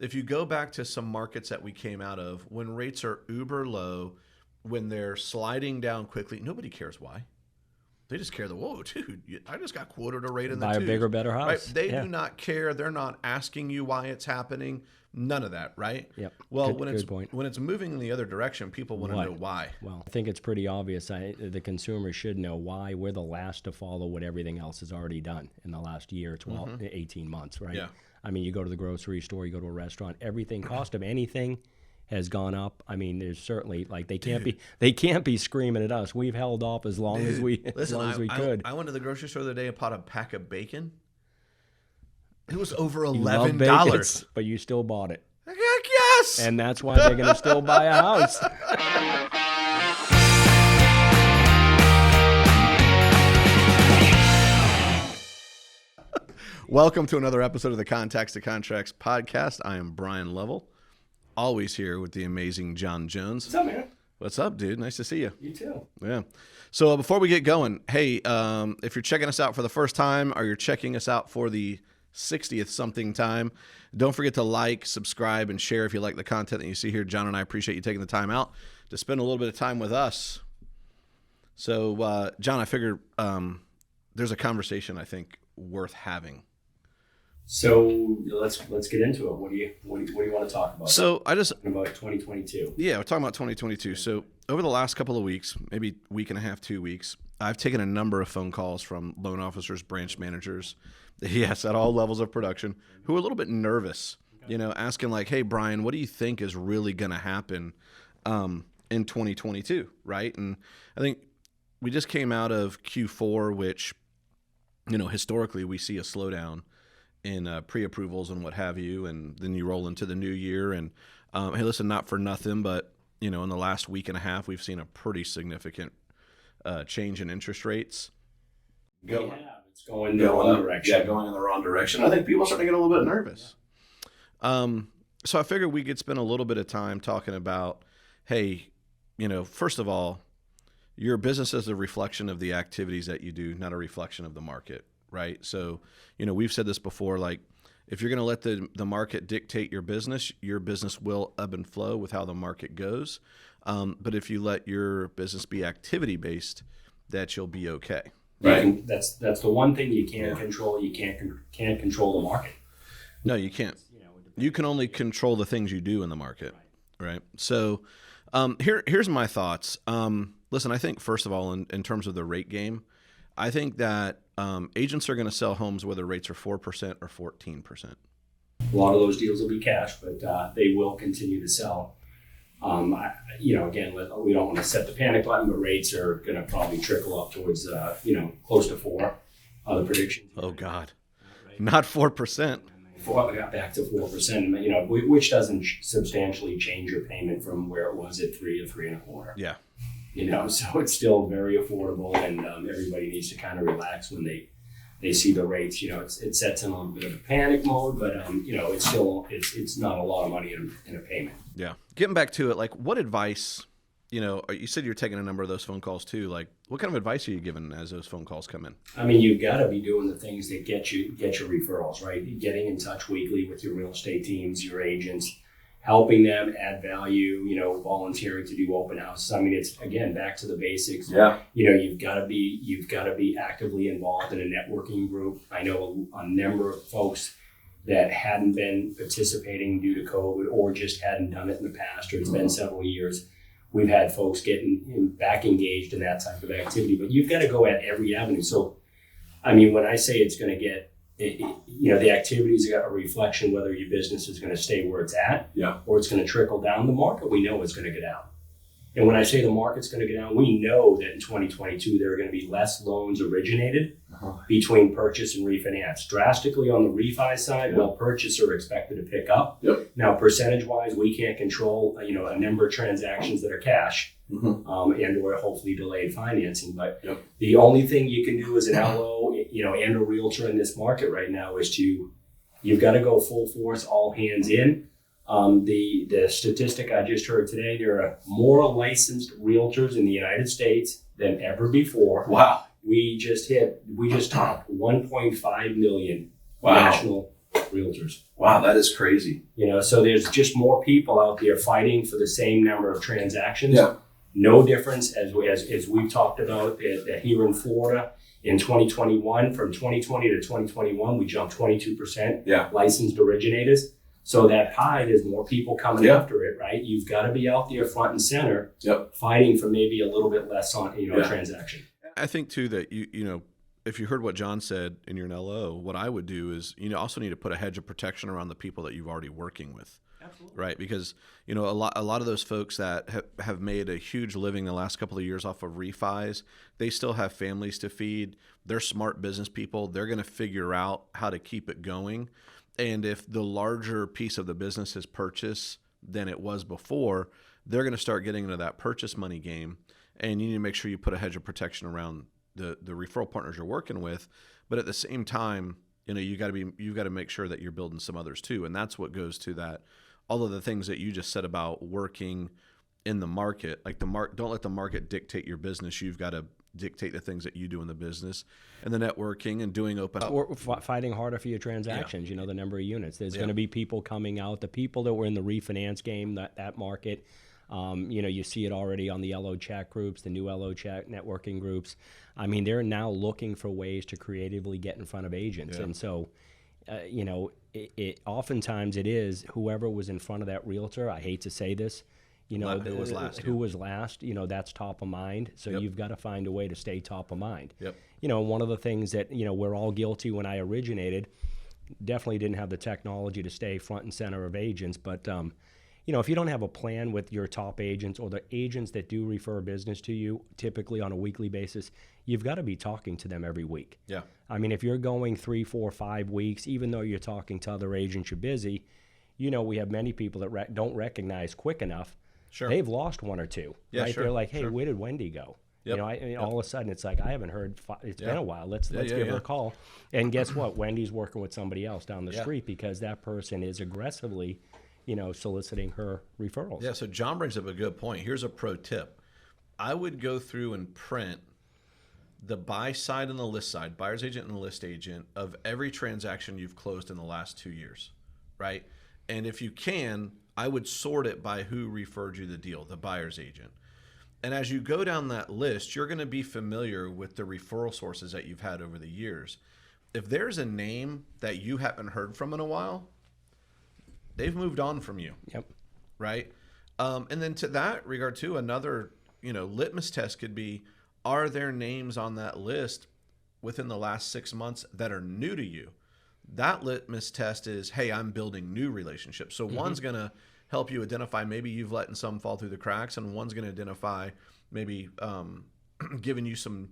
if you go back to some markets that we came out of, when rates are uber low, when they're sliding down quickly, nobody cares why. They just care whoa, dude, I just got quoted a rate in the buy a twos. bigger, better house. Right? They do not care. They're not asking you why it's happening. None of that, right? Yep. Well, good point. when it's moving in the other direction, people want to know why. Well, I think it's pretty obvious. The consumer should know why. We're the last to follow what everything else has already done in the last year, 12, 18 months, right? Yeah. I mean, you go to the grocery store, you go to a restaurant, everything, cost of anything has gone up. I mean, there's certainly they can't be screaming at us. We've held off as long as we could. I went to the grocery store the other day and bought a pack of bacon. It was over $11. Bacon, but you still bought it. Heck yes! And that's why they're going to still buy a house. Welcome to another episode of the Contacts to Contracts podcast. I am Bryan Lovell, always here with the amazing John Jones. What's up, man? What's up, dude? Nice to see you. You too. Yeah. So before we get going, hey, if you're checking us out for the first time or you're checking us out for the 60th something time, don't forget to like, subscribe, and share if you like the content that you see here. John and I appreciate you taking the time out to spend a little bit of time with us. So, John, I figured there's a conversation I think worth having. So let's get into it. What do you want to talk about? So about 2022. Yeah, we're talking about 2022. So over the last couple of weeks, maybe week and a half, 2 weeks, I've taken a number of phone calls from loan officers, branch managers, yes, at all levels of production, who are a little bit nervous, asking like, hey, Bryan, what do you think is really going to happen in 2022, right? And I think we just came out of Q4, which, historically we see a slowdown in pre-approvals and what have you, and then you roll into the new year. And hey, listen, not for nothing, but in the last week and a half, we've seen a pretty significant change in interest rates. It's going in the wrong direction. Yeah, going in the wrong direction. I think people are starting to get a little bit nervous. So I figured we could spend a little bit of time talking about, hey, first of all, your business is a reflection of the activities that you do, not a reflection of the market. Right. So, we've said this before, like if you're going to let the market dictate your business will ebb and flow with how the market goes. But if you let your business be activity based, that you'll be okay. Right. That's the one thing you can't control. You can't control the market. No, you can't. You can only control the things you do in the market. Right. So here's my thoughts. Listen, I think first of all, in terms of the rate game, I think that agents are going to sell homes whether rates are 4% or 14%. A lot of those deals will be cash, but they will continue to sell. Again, we don't want to set the panic button, but rates are going to probably trickle up towards, close to 4. The predictions. Oh God, not 4%. We got back to 4%. Which doesn't substantially change your payment from where it was at 3 to 3.25. Yeah. So it's still very affordable, and everybody needs to kind of relax when they see the rates. It sets in a little bit of a panic mode, but it's still it's not a lot of money in a payment. Yeah. Getting back to it, like what advice, you said you're taking a number of those phone calls too. Like what kind of advice are you giving as those phone calls come in? I mean, you've got to be doing the things that get your referrals, right? Getting in touch weekly with your real estate teams, your agents, helping them add value, volunteering to do open houses. I mean, it's again back to the basics. Yeah. You've got to be actively involved in a networking group. I know a number of folks that hadn't been participating due to COVID or just hadn't done it in the past, or it's been several years. We've had folks getting back engaged in that type of activity, but you've got to go at every avenue. So, I mean, when I say it's going to get, the activities are a reflection whether your business is going to stay where it's at, or it's going to trickle down. The market, we know, is going to go down. And when I say the market's going to go down, we know that in 2022 there are going to be less loans originated between purchase and refinance. Drastically on the refi side, while purchase are expected to pick up. Yep. Now, percentage-wise, we can't control a number of transactions that are cash and or hopefully delayed financing. But the only thing you can do as an LO, and a realtor in this market right now is you've got to go full force, all hands in. The statistic I just heard today, there are more licensed realtors in the United States than ever before. Wow. We just topped 1.5 million national realtors. Wow, that is crazy. So there's just more people out there fighting for the same number of transactions. Yeah. No difference as we've talked about here in Florida in 2021. From 2020 to 2021, we jumped 22%. Yeah. Licensed originators. So that pie, there's more people coming after it, right? You've got to be out there front and center, fighting for maybe a little bit less on transaction. I think too that if you heard what John said and you're an LO, what I would do is also need to put a hedge of protection around the people that you've already working with. Absolutely. Right, because a lot of those folks that have made a huge living the last couple of years off of refis, they still have families to feed. They're smart business people. They're going to figure out how to keep it going. And if the larger piece of the business is purchase than it was before, they're going to start getting into that purchase money game. And you need to make sure you put a hedge of protection around the referral partners you're working with. But at the same time, you've got to make sure that you're building some others too. And that's what goes to that. All of the things that you just said about working in the market, like don't let the market dictate your business. You've got to dictate the things that you do in the business, and the networking and doing open or fighting harder for your transactions. The number of units. There's going to be people coming out. The people that were in the refinance game, that market. You see it already on the LO chat groups, the new LO chat networking groups. I mean, they're now looking for ways to creatively get in front of agents, and so. Oftentimes it is whoever was in front of that realtor. I hate to say this, who was last. Who was last? That's top of mind. So you've got to find a way to stay top of mind. Yep. One of the things that we're all guilty when I originated. Definitely didn't have the technology to stay front and center of agents, but if you don't have a plan with your top agents or the agents that do refer business to you, typically on a weekly basis, you've got to be talking to them every week. Yeah. I mean, if you're going 3, 4, 5 weeks, even though you're talking to other agents, you're busy. We have many people that don't recognize quick enough. Sure. They've lost one or two. Yeah, right? Sure. They're like, hey, sure. Where did Wendy go? Yep. All of a sudden it's like, I haven't heard. It's been a while. Let's give her a call. And guess what? Wendy's working with somebody else down the street because that person is aggressively, soliciting her referrals. Yeah. So John brings up a good point. Here's a pro tip. I would go through and print the buy side and the list side, buyer's agent and the list agent, of every transaction you've closed in the last 2 years, right? And if you can, I would sort it by who referred you the deal, the buyer's agent. And as you go down that list, you're going to be familiar with the referral sources that you've had over the years. If there's a name that you haven't heard from in a while, they've moved on from you. Yep. Right? And then to that regard too, another, litmus test could be, are there names on that list within the last 6 months that are new to you? That litmus test is, hey, I'm building new relationships. So one's going to help you identify maybe you've letting some fall through the cracks, and one's going to identify maybe giving you some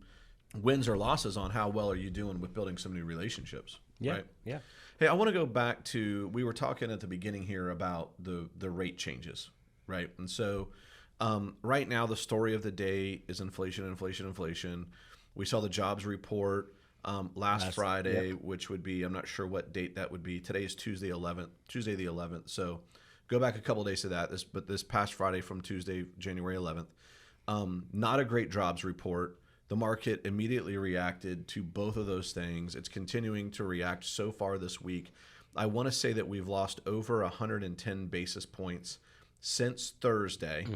wins or losses on how well are you doing with building some new relationships. Yeah. Right? Yeah. Hey, I want to go back to, we were talking at the beginning here about the rate changes, right? And so right now the story of the day is inflation, inflation, inflation. We saw the jobs report last Friday, which would be, I'm not sure what date that would be. Today is Tuesday the 11th. So go back a couple of days to that. This past Friday from Tuesday, January 11th. Not a great jobs report. The market immediately reacted to both of those things. It's continuing to react so far this week. I want to say that we've lost over 110 basis points since Thursday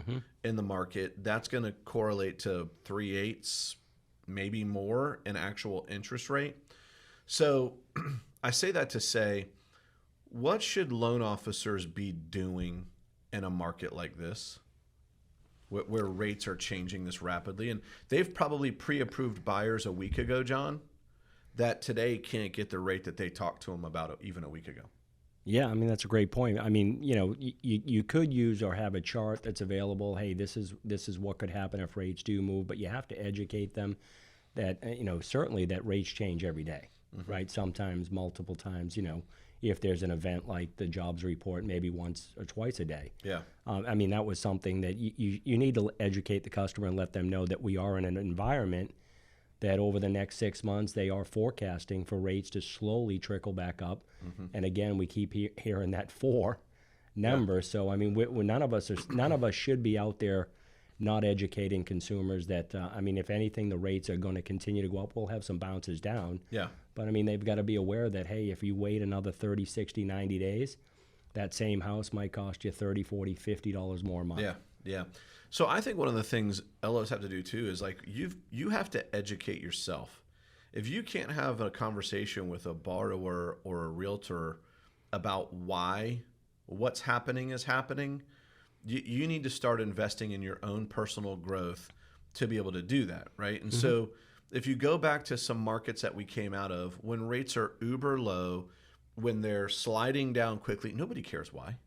in the market. That's going to correlate to 3/8, maybe more, in actual interest rate. So I say that to say, what should loan officers be doing in a market like this, where rates are changing this rapidly? And they've probably pre-approved buyers a week ago, John, that today can't get the rate that they talked to them about even a week ago. Yeah, I mean, that's a great point. I mean, you could use or have a chart that's available. Hey, this is what could happen if rates do move, but you have to educate them that, certainly that rates change every day, right? Sometimes multiple times, if there's an event like the jobs report, maybe once or twice a day. Yeah. I mean, that was something that you need to educate the customer and let them know that we are in an environment that over the next 6 months, they are forecasting for rates to slowly trickle back up. And again, we keep hearing that 4 number. So, I mean, none of us should be out there not educating consumers that, I mean, if anything, the rates are going to continue to go up. We'll have some bounces down. Yeah. But, I mean, they've got to be aware that, hey, if you wait another 30, 60, 90 days, that same house might cost you $30, $40, $50 more a month. Yeah, yeah. So I think one of the things LOs have to do too is like you have to educate yourself. If you can't have a conversation with a borrower or a realtor about why what's happening is happening, you need to start investing in your own personal growth to be able to do that, right? And so if you go back to some markets that we came out of, when rates are uber low, when they're sliding down quickly, nobody cares why.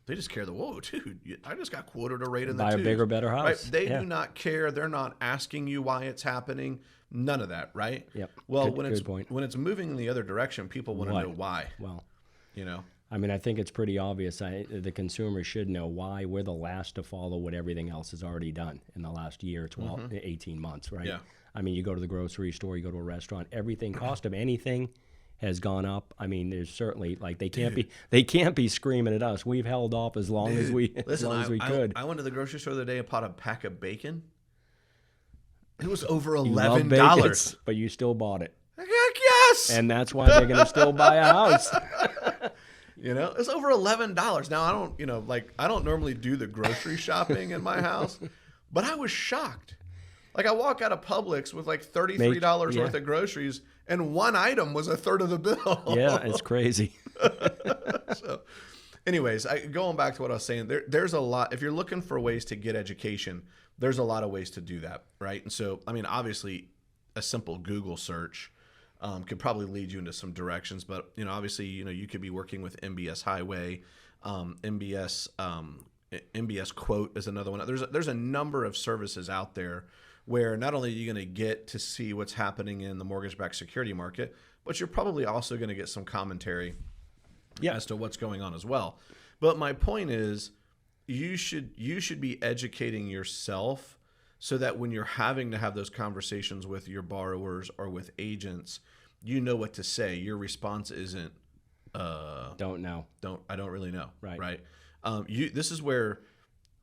They just care whoa, dude, I just got quoted a rate in the Buy a twos. bigger, better house. Right? They do not care. They're not asking you why it's happening. None of that, right? Yep. Well, Good point. when it's moving in the other direction, people want to know why. Well, You know. I mean, I think it's pretty obvious. The consumer should know why. We're the last to follow what everything else has already done in the last year, 12, 18 months, right? Yeah. I mean, you go to the grocery store, you go to a restaurant, everything, cost of anything has gone up. I mean, there's certainly, like, they can't be screaming at us. We've held off as long as we could. I went to the grocery store the other day and bought a pack of bacon. It was over You love $11. bacon, but you still bought it. Heck yes. And that's why they're going to still buy a house. You know, it's over $11. Now I don't normally do the grocery shopping in my house, but I was shocked. Like I walk out of Publix with like $33 worth of groceries, and one item was a third of the bill. Yeah, it's crazy. So, anyways, going back to what I was saying, there's a lot. If you're looking for ways to get education, there's a lot of ways to do that, right? And so, I mean, obviously, a simple Google search could probably lead you into some directions. But obviously, you could be working with MBS Highway, MBS Quote is another one. There's a number of services out there where not only are you going to get to see what's happening in the mortgage-backed security market, but you're probably also going to get some commentary as to what's going on as well. But my point is, you should be educating yourself so that when you're having to have those conversations with your borrowers or with agents, you know what to say. Your response isn't Don't know. I don't really know. Right. This is where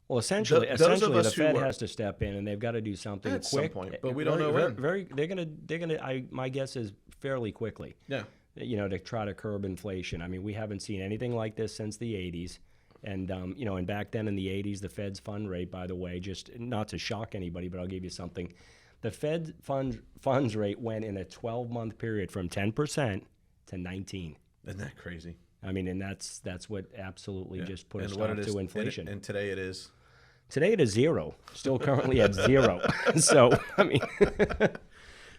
essentially the Fed has to step in, and they've got to do something at quick. some point, but we don't know when. They're gonna. My guess is fairly quickly. Yeah. To try to curb inflation. I mean, we haven't seen anything like this since the '80s. And, and back then in the 80s, the Fed's fund rate, by the way, just not to shock anybody, but I'll give you something. The Fed funds rate went in a 12-month period from 10% to 19%. Isn't that crazy? I mean, and that's what absolutly just put a stop to inflation. And today it is? Today it is zero. Still currently at zero. So, I mean,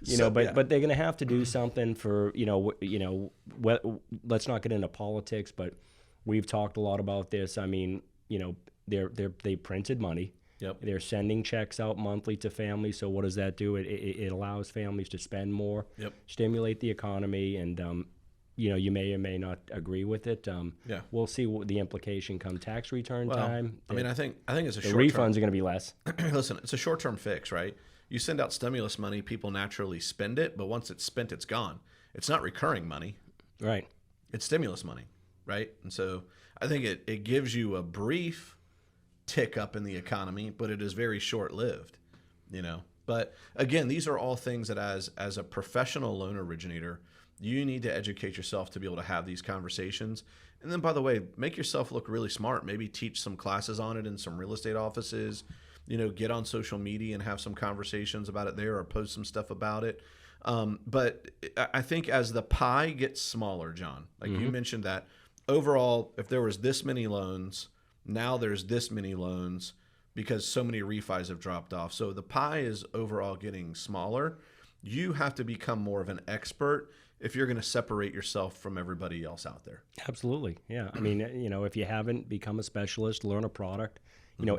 but they're going to have to do something for, let's not get into politics, but we've talked a lot about this. I mean, they printed money. Yep. They're sending checks out monthly to families. So what does that do? It allows families to spend more, stimulate the economy, and you may or may not agree with it. We'll see what the implication come tax return time. I mean, I think it's a the short refunds are going to be less. Listen, it's a short-term fix, right? You send out stimulus money, people naturally spend it, but once it's spent, it's gone. It's not recurring money. Right. It's stimulus money. Right. And so I think it gives you a brief tick up in the economy, but it is very short lived, But again, these are all things that as a professional loan originator, you need to educate yourself to be able to have these conversations. And then, by the way, make yourself look really smart. Maybe teach some classes on it in some real estate offices, get on social media and have some conversations about it there or post some stuff about it. But I think as the pie gets smaller, John, like you mentioned that, overall, if there was this many loans, now there's this many loans because so many refis have dropped off. So the pie is overall getting smaller. You have to become more of an expert if you're going to separate yourself from everybody else out there. Absolutely. Yeah. I mean, if you haven't become a specialist, learn a product,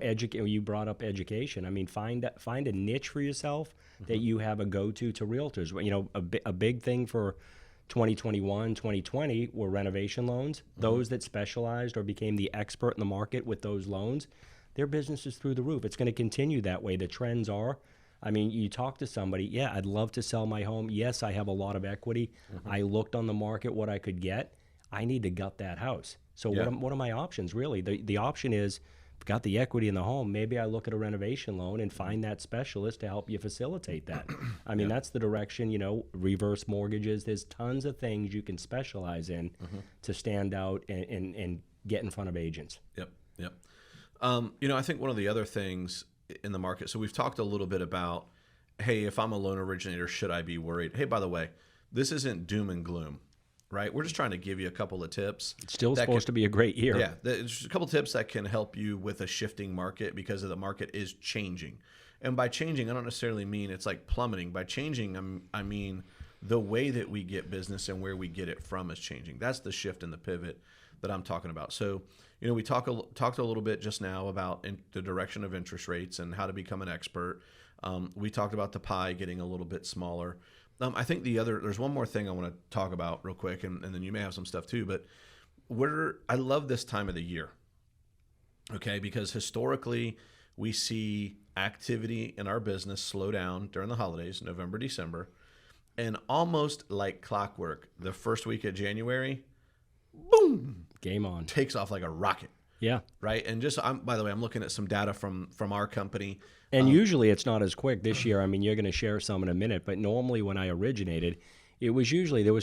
educate. You brought up education. I mean, find a niche for yourself that you have a go-to realtors. A big thing for 2021, 2020 were renovation loans. Those that specialized or became the expert in the market with those loans, their business is through the roof. It's going to continue that way. The trends are, I mean, you talk to somebody, I'd love to sell my home. Yes, I have a lot of equity. I looked on the market what I could get. I need to gut that house. So what are my options, really? The option is got the equity in the home, maybe I look at a renovation loan and find that specialist to help you facilitate that. I mean, that's the direction, reverse mortgages. There's tons of things you can specialize in to stand out and get in front of agents. Yep. I think one of the other things in the market, so we've talked a little bit about, hey, if I'm a loan originator, should I be worried? Hey, by the way, this isn't doom and gloom, right? We're just trying to give you a couple of tips. It's still supposed to be a great year. Yeah, there's a couple of tips that can help you with a shifting market because the market is changing. And by changing, I don't necessarily mean it's like plummeting. By changing, I mean the way that we get business and where we get it from is changing. That's the shift and the pivot that I'm talking about. So, we talked a little bit just now about the direction of interest rates and how to become an expert. We talked about the pie getting a little bit smaller. I think there's one more thing I want to talk about real quick, and then you may have some stuff too, but I love this time of the year, okay? Because historically, we see activity in our business slow down during the holidays, November, December, and almost like clockwork, the first week of January, boom, game on, takes off like a rocket. Yeah. Right. And by the way, I'm looking at some data from our company. And usually it's not as quick this year. I mean, you're going to share some in a minute, but normally when I originated, there was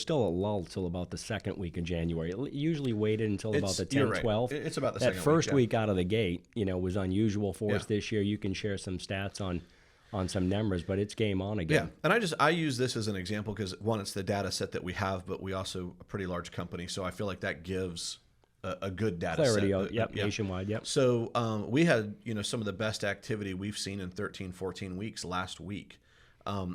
still a lull till about the second week of January. It usually waited until about the 10th, right. 12th. It's about the that second first week out of the gate, was unusual for us this year. You can share some stats on some numbers, but it's game on again. Yeah, and I use this as an example because one, it's the data set that we have, but we also a pretty large company, so I feel like that gives a good data clarity. set. Nationwide. Yep. So we had some of the best activity we've seen in 13, 14 weeks last week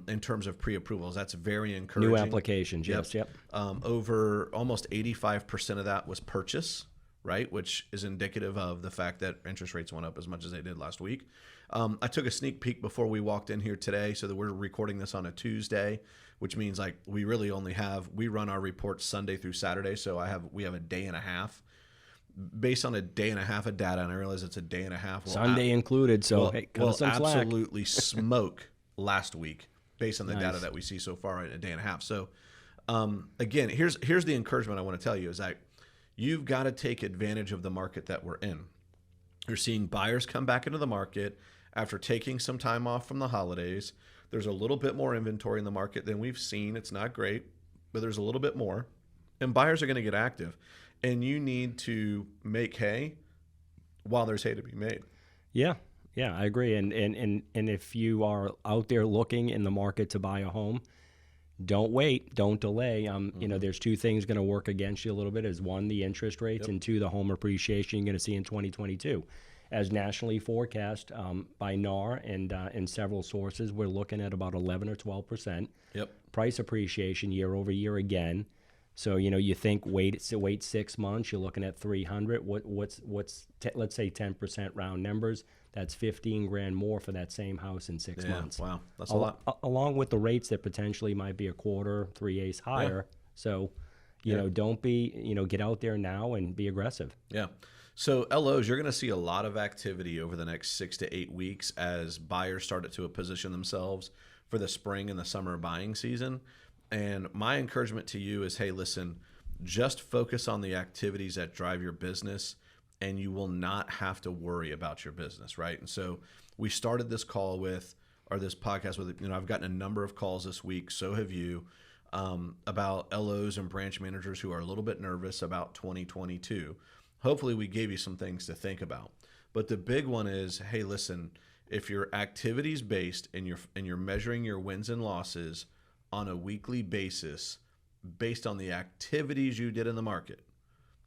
in terms of pre-approvals. That's very encouraging. New applications. Yes. Yep. Over almost 85% of that was purchase, right, which is indicative of the fact that interest rates went up as much as they did last week. I took a sneak peek before we walked in here today, so that we're recording this on a Tuesday, which means like we really only we run our reports Sunday through Saturday, so we have a day and a half. Based on a day and a half of data, and I realize it's a day and a half. Sunday included, so cut us some slack. Absolutely smoke last week based on the data that we see so far in a day and a half. So again, here's the encouragement I want to tell you is that you've got to take advantage of the market that we're in. You're seeing buyers come back into the market after taking some time off from the holidays. There's a little bit more inventory in the market than we've seen. It's not great, but there's a little bit more. And buyers are going to get active. And you need to make hay while there's hay to be made. Yeah, I agree. And if you are out there looking in the market to buy a home, don't wait, don't delay. There's two things going to work against you a little bit. Is one, the interest rates, and two, the home appreciation you're going to see in 2022. As nationally forecast by NAR and several sources, we're looking at about 11 or 12%. Yep. Price appreciation year over year again. So you think wait 6 months, you're looking at 300. What's let's say 10% round numbers. That's $15,000 more for that same house in 6 months. Wow, that's a lot. Along with the rates that potentially might be a quarter, 3/8 higher. Yeah. So don't be get out there now and be aggressive. Yeah. So LOs, you're going to see a lot of activity over the next 6 to 8 weeks as buyers start to position themselves for the spring and the summer buying season. And my encouragement to you is, hey, listen, just focus on the activities that drive your business and you will not have to worry about your business, right? And so we started this this podcast with, I've gotten a number of calls this week, so have you, about LOs and branch managers who are a little bit nervous about 2022. Hopefully we gave you some things to think about. But the big one is, hey, listen, if your activities based and you're measuring your wins and losses on a weekly basis based on the activities you did in the market.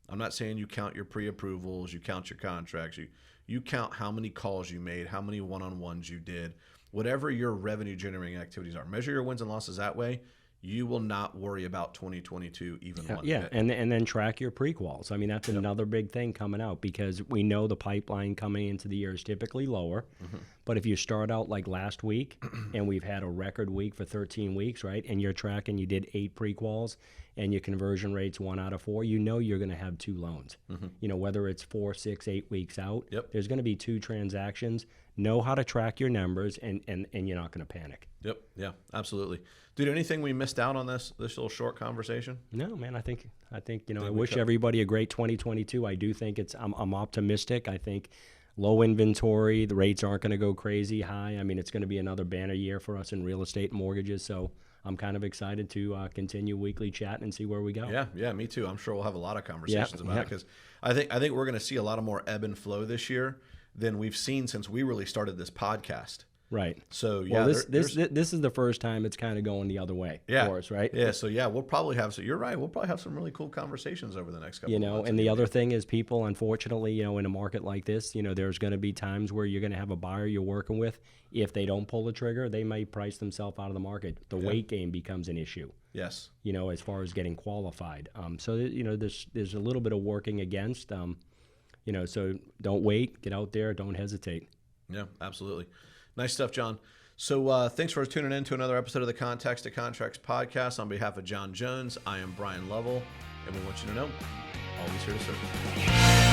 I'm not saying you count your pre-approvals, you count your contracts, you count how many calls you made, how many one-on-ones you did, whatever your revenue generating activities are. Measure your wins and losses that way. You will not worry about 2022 even one bit. And then track your pre-quals. I mean, that's another big thing coming out because we know the pipeline coming into the year is typically lower. Mm-hmm. But if you start out like last week and we've had a record week for 13 weeks, right, and you're tracking, you did 8 pre-quals and your conversion rate's 1 out of 4, you're going to have 2 loans. Mm-hmm. Whether it's 4, 6, 8 weeks out, there's going to be 2 transactions. Know how to track your numbers and you're not going to panic. Yep. Yeah, absolutely. Dude, anything we missed out on this little short conversation? No, man. I think I wish everybody a great 2022. I do think I'm optimistic. I think low inventory. The rates aren't going to go crazy high. I mean, it's going to be another banner year for us in real estate and mortgages. So I'm kind of excited to continue weekly chat and see where we go. Yeah, me too. I'm sure we'll have a lot of conversations about it yeah. because I think we're going to see a lot of more ebb and flow this year than we've seen since we really started this podcast. Right. So yeah, well, this is the first time it's kind of going the other way for us, right? Yeah. So yeah, we'll probably have. So you're right. We'll probably have some really cool conversations over the next couple. You know, of months. and the other thing is, people, unfortunately, you know, in a market like this, you know, there's going to be times where you're going to have a buyer you're working with. If they don't pull the trigger, they may price themselves out of the market. The weight game becomes an issue. Yes. You know, as far as getting qualified. So you know, there's a little bit of working against. You know, so don't wait. Get out there. Don't hesitate. Yeah, absolutely. Nice stuff, John. So thanks for tuning in to another episode of the Contacts to Contracts podcast. On behalf of John Jones, I am Bryan Lovell, and we want you to know, always here to serve.